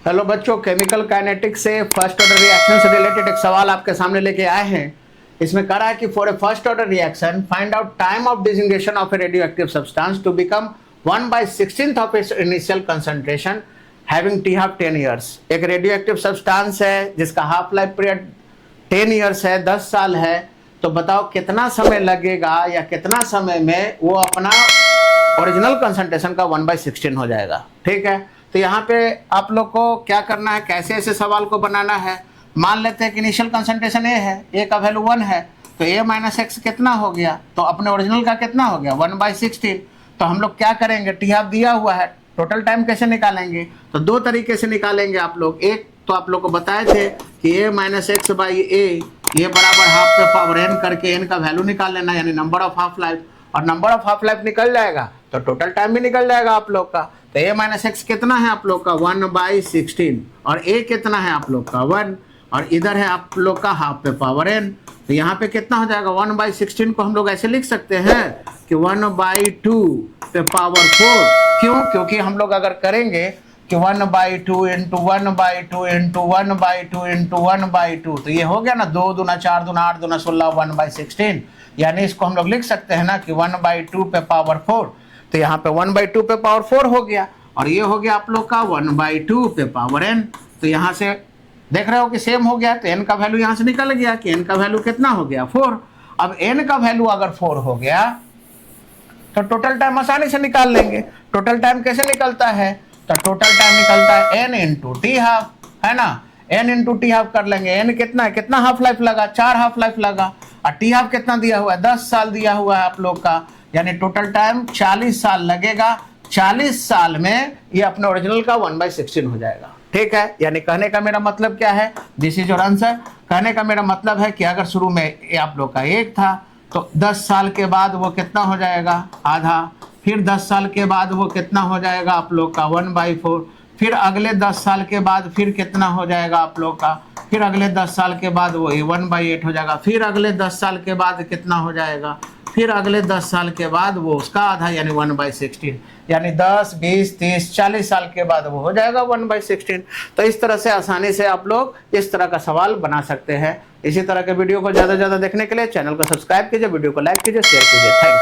Hello बच्चों, chemical kinetics से first order reaction से रिलेटेड एक सवाल आपके सामने लेके आए हैं। इसमें कह रहा है कि for a first order reaction find out time of disintegration of a radioactive substance to become 1/16 of its initial concentration having t half 10 years. एक रेडियोएक्टिव सब्सटेंस है जिसका हाफ लाइफ पीरियड 10 ईयर्स है, 10 साल है। तो बताओ कितना समय लगेगा या कितना समय में वो अपना ओरिजिनल कंसंट्रेशन का 1/16 हो जाएगा। ठीक है, तो यहाँ पे आप लोग को क्या करना है, कैसे ऐसे सवाल को बनाना है। मान लेते हैं कि इनिशियल कंसंट्रेशन ए है, ए का वैल्यू 1 है, तो ए माइनस एक्स कितना हो गया, तो अपने ओरिजिनल का कितना हो गया 1/16। तो हम लोग क्या करेंगे, टी हाफ दिया हुआ है, टोटल टाइम कैसे निकालेंगे, तो दो तरीके से निकालेंगे आप लोग। एक तो आप लोग को बताए थे कि ए माइनस एक्स बाई ए ये बराबर हाफ पे पावर एन करके एन का वैल्यू निकाल लेना, यानी नंबर ऑफ हाफ लाइफ, और नंबर ऑफ हाफ लाइफ निकल जाएगा तो टोटल टाइम भी निकल जाएगा आप लोग का। तो ए माइनस एक्स कितना है आप लोग का 1/16, और ए कितना है आप लोग का 1, और इधर है आप लोग का हाफ पे पावर एन। तो यहाँ पे कितना हो जाएगा 1/16 को हम लोग ऐसे लिख सकते हैं कि 1/2 पे पावर 4। क्यों? क्योंकि हम लोग अगर करेंगे कि 1/2 इंटू 1/2 इंटू 1/2 इंटू 1/2, तो ये हो गया ना 2 दूना 4 दूना 8 दूना 16 1/16, यानी इसको हम लोग लिख सकते हैं ना कि 1/2 पे पावर 4। तो यहाँ पे 1/2 पे पावर 4 हो गया, और ये हो गया आप लोग का 1/2 पे पावर n। तो यहाँ से देख रहे हो कि सेम हो गया, तो n का वैल्यू यहाँ से निकल गया कि n का वैल्यू कितना हो गया 4। अब n का वैल्यू अगर 4 हो गया तो टोटल टाइम आसानी से निकाल लेंगे। टोटल टाइम कैसे निकलता है, तो टोटल टाइम निकलता है n इंटू टी हाफ, है ना। n इंटू टी हाफ कर लेंगे, n कितना है, कितना हाफ लाइफ लगा, 4 हाफ लाइफ लगा, और टी हाफ कितना दिया हुआ है 10 साल दिया हुआ है आप लोग का, यानी टोटल टाइम 40 साल लगेगा। 40 साल में ये अपने ओरिजिनल का 1/16 हो जाएगा। ठीक है, यानी कहने का मेरा मतलब क्या है, दिस इज योर आंसर। कहने का मेरा मतलब है कि अगर शुरू में ये आप लोग का 1 था तो 10 साल के बाद वो कितना हो जाएगा आधा, फिर 10 साल के बाद वो कितना हो जाएगा आप लोग का 1/4, फिर अगले 10 साल के बाद फिर कितना हो जाएगा आप लोग का, फिर अगले 10 साल के बाद वो 1/8 हो जाएगा, फिर अगले 10 साल के बाद कितना हो जाएगा, फिर अगले 10 साल के बाद वो उसका आधा यानी 1/16, यानी 10 20 30 40 साल के बाद वो हो जाएगा 1/16। तो इस तरह से आसानी से आप लोग इस तरह का सवाल बना सकते हैं। इसी तरह के वीडियो को ज़्यादा से ज़्यादा देखने के लिए चैनल को सब्सक्राइब कीजिए, वीडियो को लाइक कीजिए, शेयर कीजिए। Thank you.